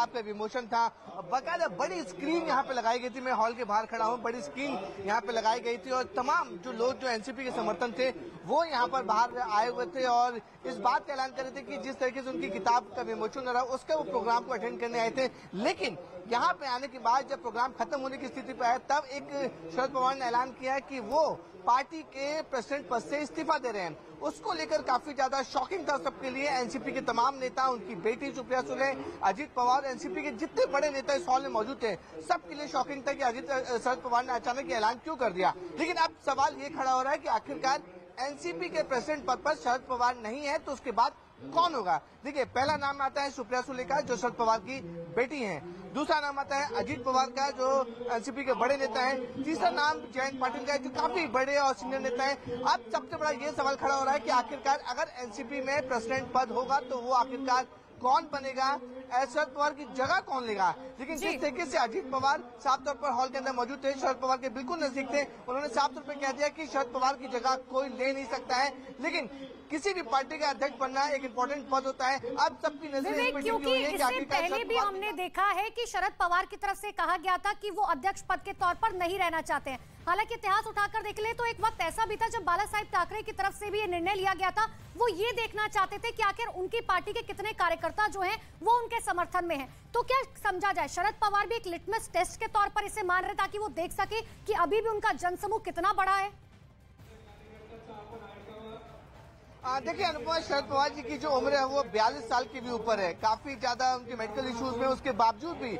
आपका विमोचन था। बकायदा बड़ी स्क्रीन यहाँ पे लगाई गई थी, मैं हॉल के बाहर खड़ा हूँ, बड़ी स्क्रीन यहाँ पे लगाई गई थी और तमाम जो लोग जो एनसीपी के समर्थन थे वो यहाँ पर बाहर आए हुए थे और इस बात का ऐलान कर रहे थे कि जिस तरीके से उनकी किताब का विमोचन हो रहा है उसका वो प्रोग्राम को अटेंड करने आए थे। लेकिन यहाँ पे आने के बाद जब प्रोग्राम खत्म होने की स्थिति पर आया तब एक शरद पवार ने ऐलान किया है कि वो पार्टी के प्रेसिडेंट पद से इस्तीफा दे रहे हैं। उसको लेकर काफी ज्यादा शॉकिंग था सबके लिए। एनसीपी के तमाम नेता, उनकी बेटी सुप्रिया सुले, अजीत पवार, एनसीपी के जितने बड़े नेता इस हॉल में मौजूद थे, सबके लिए शॉकिंग था कि शरद पवार ने अचानक ऐलान क्यों कर दिया। लेकिन अब सवाल ये खड़ा हो रहा है कि आखिरकार एनसीपी के प्रेसिडेंट पद पर शरद पवार नहीं है तो उसके बाद कौन होगा। देखिए, पहला नाम आता है सुप्रिया सुले का जो शरद पवार की बेटी हैं। दूसरा नाम आता है अजीत पवार का जो एनसीपी के बड़े नेता हैं। तीसरा नाम जयंत पाटिल का है जो काफी बड़े और सीनियर नेता हैं। अब सबसे बड़ा ये सवाल खड़ा हो रहा है कि आखिरकार अगर एनसीपी में प्रेसिडेंट पद होगा तो वो आखिरकार कौन बनेगा, शरद पवार की जगह कौन लेगा। लेकिन जिस तरीके से अजीत पवार साफ तौर पर हॉल के अंदर मौजूद थे, शरद पवार के बिल्कुल नजदीक थे, उन्होंने साफ तौर पर कह दिया कि शरद पवार की जगह कोई ले नहीं सकता है। लेकिन किसी भी पार्टी का अध्यक्ष बनना एक इम्पोर्टेंट पद होता है। अब सबकी नजर क्योंकि इससे पहले भी हमने देखा है कि शरद पवार की तरफ से कहा गया था कि वो अध्यक्ष पद के तौर पर नहीं रहना चाहते हैं। हालांकि इतिहास उठाकर देख ले तो एक वक्त ऐसा भी था जब बाला साहेब ठाकरे की तरफ से भी ये निर्णय लिया गया था। वो ये देखना चाहते थे कि आखिर उनकी पार्टी के कितने कार्यकर्ता जो हैं वो उनके समर्थन में हैं। तो क्या समझा जाए, शरद पवार भी एक लिटमस टेस्ट के तौर पर इसे मान रहे ताकि वो देख सके कि अभी भी उनका जनसमूह कितना बड़ा है। देखिए अनुपमा, शरद पवार जी की जो उम्र है वो 42 साल के भी ऊपर है। काफी ज्यादा उनके मेडिकल इश्यूज में उसके बावजूद भी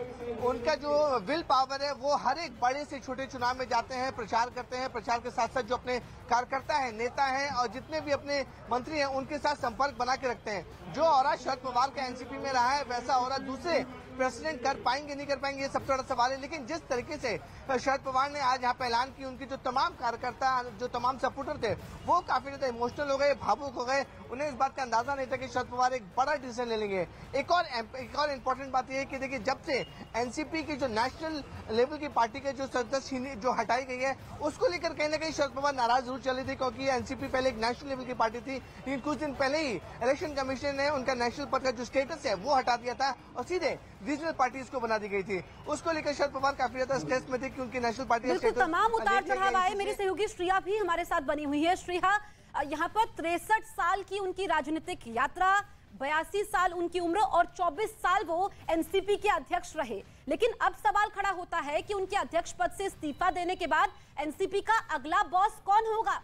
उनका जो विल पावर है वो हर एक बड़े से छोटे चुनाव में जाते हैं, प्रचार करते हैं। प्रचार के साथ साथ जो अपने कार्यकर्ता है, नेता हैं और जितने भी अपने मंत्री हैं उनके साथ संपर्क बना के रखते हैं। जो ऑरा शरद पवार का एनसीपी में रहा है वैसा ऑरा दूसरे प्रेसिडेंट कर पाएंगे नहीं कर पाएंगे, ये सबसे बड़ा सवाल है। लेकिन जिस तरीके से शरद पवार ने आज यहाँ पे ऐलान की, उनके जो तमाम कार्यकर्ता, जो तमाम सपोर्टर थे वो काफी ज्यादा इमोशनल हो गए, भावुक हो गए। उन्हें इस बात का अंदाजा नहीं था कि शरद पवार एक बड़ा डिसीजन ले लेंगे। एक और इम्पोर्टेंट बात यह है कि देखिए, जब से एनसीपी की जो नेशनल लेवल की पार्टी के जो सदस्य जो हटाई गई है उसको लेकर कहीं ना कहीं शरद पवार नाराज जरूर चली थी, क्योंकि एनसीपी पहले एक नेशनल लेवल की पार्टी थी। लेकिन कुछ दिन पहले ही इलेक्शन कमीशन ने उनका नेशनल पद का जो स्टेटस है वो हटा दिया था और सीधे रीजनल पार्टी को बना दी गई थी। उसको लेकर शरद पवार काफी ज्यादा स्ट्रेस में थे कि उनकी नेशनल पार्टी तमाम उतार चढ़ाव आए। मेरी सहयोगी श्रेया भी हमारे साथ बनी हुई है। श्रेया, यहाँ पर 63 साल की उनकी राजनीतिक यात्रा, 82 साल उनकी उम्र और 24 साल वो एनसीपी के अध्यक्ष रहे। लेकिन अब सवाल खड़ा होता है कि उनके अध्यक्ष पद से इस्तीफा देने के बाद एनसीपी का अगला बॉस कौन होगा।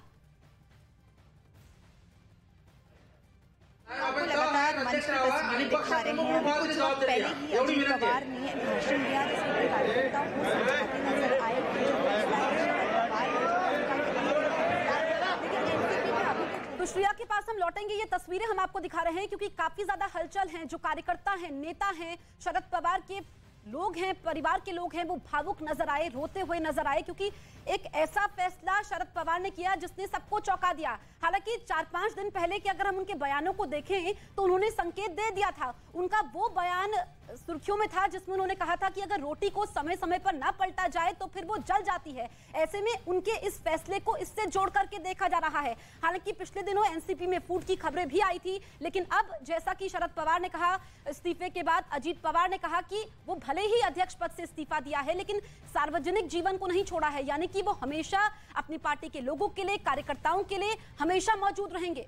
आपको लगातार मंच पर तस्वीरें दिखा रहे हैं। अभी कुछ वक्त पहले ही अजीत पवार ने भाषण दिया जिसमें कार्यकर्ताओं को समझाते नजर आए। तो श्रेया के पास हम लौटेंगे। ये तस्वीरें हम आपको दिखा रहे हैं क्योंकि काफी ज्यादा हलचल है। जो कार्यकर्ता हैं, नेता हैं, शरद पवार के लोग हैं, परिवार के लोग हैं, वो भावुक नजर आए, रोते हुए नजर आए, क्योंकि एक ऐसा फैसला शरद पवार ने किया जिसने सबको चौंका दिया। हालांकि 4-5 दिन पहले के अगर हम उनके बयानों को देखें तो उन्होंने संकेत दे दिया था। उनका वो बयान सुर्खियों में था जिसमें उन्होंने कहा था कि अगर रोटी को समय समय पर ना पलटा जाए तो फिर वो जल जाती है। ऐसे में उनके इस फैसले को इससे जोड़ करके देखा जा रहा है। हालांकि पिछले दिनों एनसीपी में फूट की खबरें भी आई थी, लेकिन अब जैसा कि शरद पवार ने कहा, इस्तीफे के बाद अजीत पवार ने कहा कि वो भले ही अध्यक्ष पद से इस्तीफा दिया है लेकिन सार्वजनिक जीवन को नहीं छोड़ा है, यानी कि वो हमेशा अपनी पार्टी के लोगों के लिए, कार्यकर्ताओं के लिए हमेशा मौजूद रहेंगे।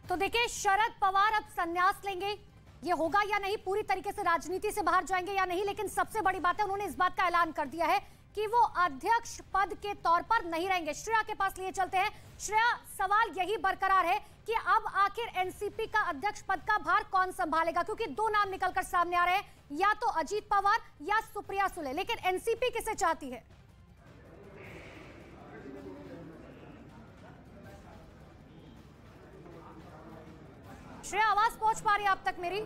तो देखिए, शरद पवार अब संन्यास लेंगे, ये होगा या नहीं, पूरी तरीके से राजनीति से बाहर जाएंगे या नहीं, लेकिन सबसे बड़ी बात है उन्होंने इस बात का ऐलान कर दिया है कि वो अध्यक्ष पद के तौर पर नहीं रहेंगे। श्रेया के पास लिए चलते हैं। श्रेया, सवाल यही बरकरार है कि अब आखिर एनसीपी का अध्यक्ष पद का भार कौन संभालेगा, क्योंकि दो नाम निकलकर सामने आ रहे हैं, या तो अजीत पवार या सुप्रिया सुले, लेकिन एनसीपी किसे चाहती है? श्रेया, आवाज पहुंच पा रही है आप तक मेरी?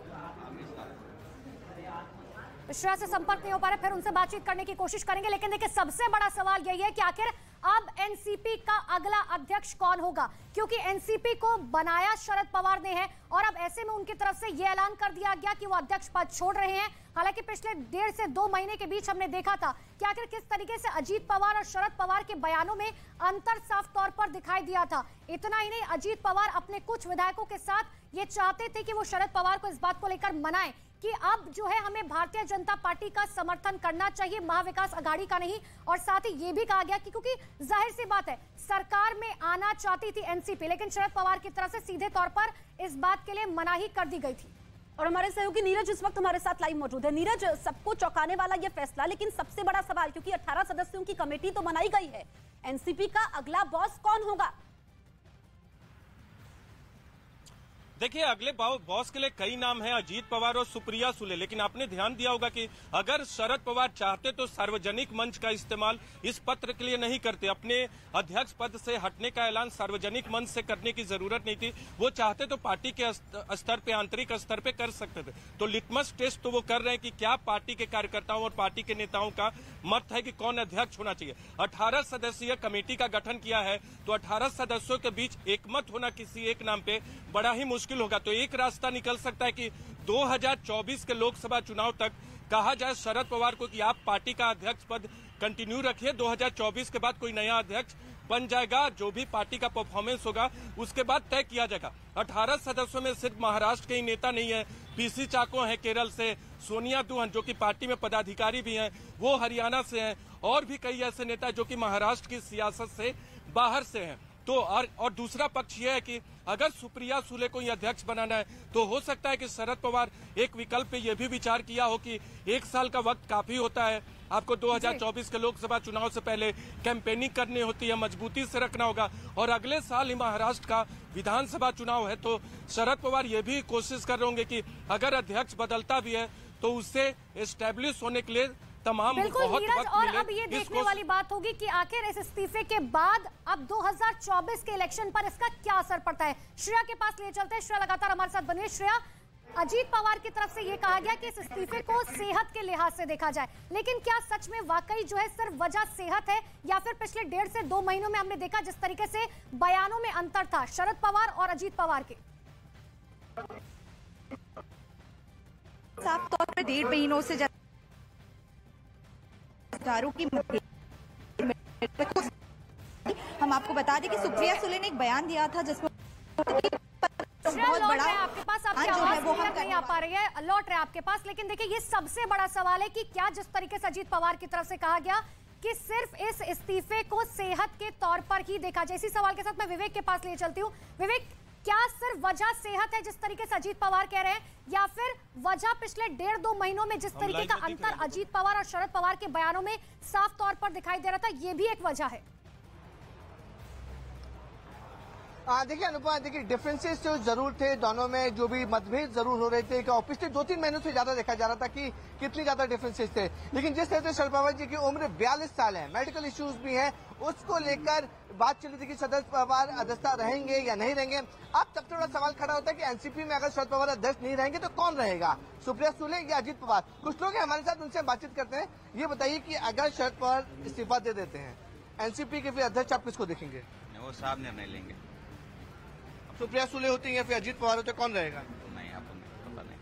श्रेया से संपर्क नहीं हो पा रहा, फिर उनसे बातचीत करने की कोशिश करेंगे। लेकिन देखिए, सबसे बड़ा सवाल यही है कि आखिर अब एनसीपी का अगला अध्यक्ष कौन होगा, क्योंकि एनसीपी को बनाया शरद पवार ने है और अब ऐसे में उनकी तरफ से यह ऐलान कर दिया गया कि वो अध्यक्ष पद छोड़ रहे हैं। हालांकि पिछले 1.5 से 2 महीने के बीच हमने देखा था कि आखिर किस तरीके से अजीत पवार और शरद पवार के बयानों में अंतर साफ तौर पर दिखाई दिया था। इतना ही नहीं, अजीत पवार अपने कुछ विधायकों के साथ ये चाहते थे कि वो शरद पवार को इस बात को लेकर मनाएं कि अब जो है हमें भारतीय जनता पार्टी का समर्थन करना चाहिए, महाविकास आघाड़ी का नहीं। और साथ ही ये भी कहा गया कि क्योंकि जाहिर सी बात है सरकार में आना चाहती थी एनसीपी, लेकिन शरद पवार की तरफ से सीधे तौर पर इस बात के लिए मनाही कर दी गई थी। और हमारे सहयोगी नीरज इस वक्त हमारे साथ लाइव मौजूद है। नीरज, सबको चौंकाने वाला यह फैसला, लेकिन सबसे बड़ा सवाल, क्योंकि 18 सदस्यों की कमेटी तो बनाई गई है, एनसीपी का अगला बॉस कौन होगा? देखिए, अगले बॉस के लिए कई नाम हैं, अजीत पवार और सुप्रिया सुले। लेकिन आपने ध्यान दिया होगा कि अगर शरद पवार चाहते तो सार्वजनिक मंच का इस्तेमाल इस पत्र के लिए नहीं करते। अपने अध्यक्ष पद से हटने का ऐलान सार्वजनिक मंच से करने की जरूरत नहीं थी। वो चाहते तो पार्टी के स्तर पे, आंतरिक स्तर पे कर सकते थे। तो लिटमस टेस्ट तो वो कर रहे हैं कि क्या पार्टी के कार्यकर्ताओं और पार्टी के नेताओं का मत है कि कौन अध्यक्ष होना चाहिए। 18 सदस्यीय कमेटी का गठन किया है, तो 18 सदस्यों के बीच एकमत होना किसी एक नाम पे बड़ा ही मुश्किल होगा। तो एक रास्ता निकल सकता है कि 2024 के लोकसभा चुनाव तक कहा जाए शरद पवार को कि आप पार्टी का अध्यक्ष पद कंटिन्यू रखिए, 2024 के बाद कोई नया अध्यक्ष बन जाएगा, जो भी पार्टी का परफॉर्मेंस होगा उसके बाद तय किया जाएगा। 18 सदस्यों में सिर्फ महाराष्ट्र के ही नेता नहीं है, पीसी चाको है केरल से, सोनिया दुहन जो कि पार्टी में पदाधिकारी भी हैं वो हरियाणा से हैं, और भी कई ऐसे नेता जो कि महाराष्ट्र की सियासत से बाहर से हैं। तो और दूसरा पक्ष यह है कि अगर सुप्रिया सुले को यह अध्यक्ष बनाना है तो हो सकता है कि शरद पवार एक विकल्प पे यह भी विचार किया हो कि 1 साल का वक्त काफी होता है, आपको 2024 के लोकसभा चुनाव से पहले कैंपेनिंग करनी होती है, मजबूती से रखना होगा, और अगले साल ही महाराष्ट्र का विधानसभा चुनाव है। तो शरद पवार ये भी कोशिश कर रहे होंगे कि अगर अध्यक्ष बदलता भी है तो उससे एस्टेब्लिश होने के लिए तमाम बिल्कुल बहुत नीरज, वक्त और मिले। अब ये देखने वाली बात होगी कि आखिर इस इस्तीफे के बाद अब 2024 के इलेक्शन पर इसका क्या असर पड़ता है। श्रेया के पास ले चलते हैं। श्रेया लगातार हमारे साथ बनी है। श्रेया, अजीत पवार की तरफ से ये कहा गया कि इस इस्तीफे को सेहत के लिहाज से देखा जाए, लेकिन क्या सच में वाकई जो है सिर्फ वजह सेहत है, या फिर पिछले 1.5 से 2 महीनों में हमने देखा जिस तरीके से बयानों में अंतर था शरद पवार और अजीत पवार के? साफ तौर पर 1.5 महीनों से की हम आपको बता दें कि सुप्रिया सुले ने एक बयान दिया था जिसमें बहुत बड़ा आपके पास आपकी आवाज नहीं आ पा रही है, लौट रहे आपके पास। लेकिन देखिए ये सबसे बड़ा सवाल है कि क्या जिस तरीके से अजीत पवार की तरफ से कहा गया कि सिर्फ इस इस्तीफे को सेहत के तौर पर ही देखा जाए। इसी सवाल के साथ मैं विवेक के पास ले चलती हूँ। विवेक, क्या सिर्फ वजह सेहत है जिस तरीके से अजीत पवार कह रहे हैं, या फिर वजह पिछले 1.5-2 महीनों में जिस तरीके का अंतर अजीत पवार और शरद पवार के बयानों में साफ तौर पर दिखाई दे रहा था, ये भी एक वजह है? देखिए अनुपमा, देखिए डिफरेंसेस तो जरूर थे दोनों में, जो भी मतभेद जरूर हो रहे थे कि और पिछले 2-3 महीनों से ज्यादा देखा जा रहा था कि कितनी ज्यादा डिफरेंसेस थे। लेकिन जिस तरह से शरद पवार जी की उम्र 42 साल है, मेडिकल इश्यूज भी हैं, उसको लेकर बात चली थी कि शरद पवार अध्यक्ष रहेंगे या नहीं रहेंगे। अब सबसे बड़ा सवाल खड़ा होता है कि एनसीपी में अगर शरद पवार अध्यक्ष नहीं रहेंगे तो कौन रहेगा, सुप्रिया सुले या अजीत पवार? कुछ लोग हमारे साथ, उनसे बातचीत करते हैं। ये बताइए कि अगर शरद पवार इस्तीफा दे देते हैं, एनसीपी के फिर अध्यक्ष आप किसको देखेंगे? वो साहब निर्णय लेंगे। सुप्रिया सुले होती है या फिर अजीत पवार होते, कौन रहेगा? नहीं, आपको पता नहीं।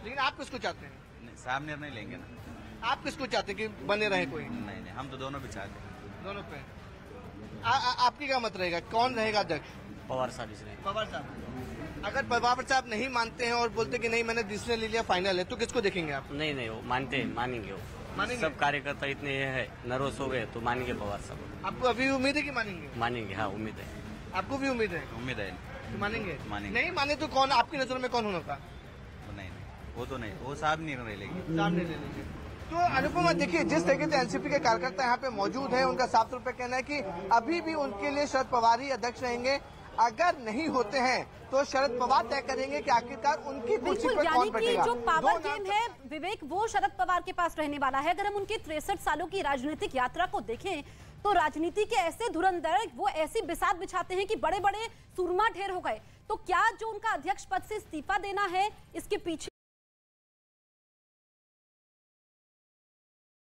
लेकिन आप किसको चाहते हैं? नहीं, साहब निर्णय लेंगे ना। आप किसको चाहते हैं कि बने रहे कोई? नहीं नहीं, हम तो दोनों भी चाहते हैं। दोनों पे आपकी क्या मत रहेगा, कौन रहेगा अध्यक्ष? पवार साहब इसलिए। पवार साहब। अगर पवार साहब नहीं मानते हैं और बोलते कि नहीं मैंने डिसीजन ले लिया, फाइनल है, तो किसको देखेंगे आप? नहीं नहीं, वो मानेंगे वो मानेंगे? सब कार्यकर्ता इतने है नर्वस हो गए तो मानेंगे पवार साहब। आपको अभी उम्मीद है कि मानेंगे? मानेंगे, हाँ उम्मीद है। आपको भी उम्मीद है? उम्मीद है। तो मानेंगे? मानेंगे। नहीं माने तो कौन आपकी नजर में कौन होगा? नहीं, वो तो नहीं, वो साहब निर्णय लेंगे। सामने ले लेंगे। तो अनुपमा, देखिए जिस तरीके से एनसीपी के कार्यकर्ता यहाँ पे मौजूद हैं, उनका साफ तौर पर कहना है कि अभी भी उनके लिए शरद पवार ही अध्यक्ष रहेंगे। अगर नहीं होते हैं तो शरद पवार तय करेंगे कि आखिरकार उनकी कुर्सी पर कौन बैठेगा। जो पावर गेम है विवेक, वो शरद पवार के पास रहने वाला है। अगर हम उनकी 63 सालों की राजनीतिक यात्रा को देखें तो राजनीति के ऐसे धुरंधर, वो ऐसी बिसात बिछाते हैं कि बड़े बड़े सुरमा ढेर हो गए। तो क्या जो उनका अध्यक्ष पद से इस्तीफा देना है, इसके पीछे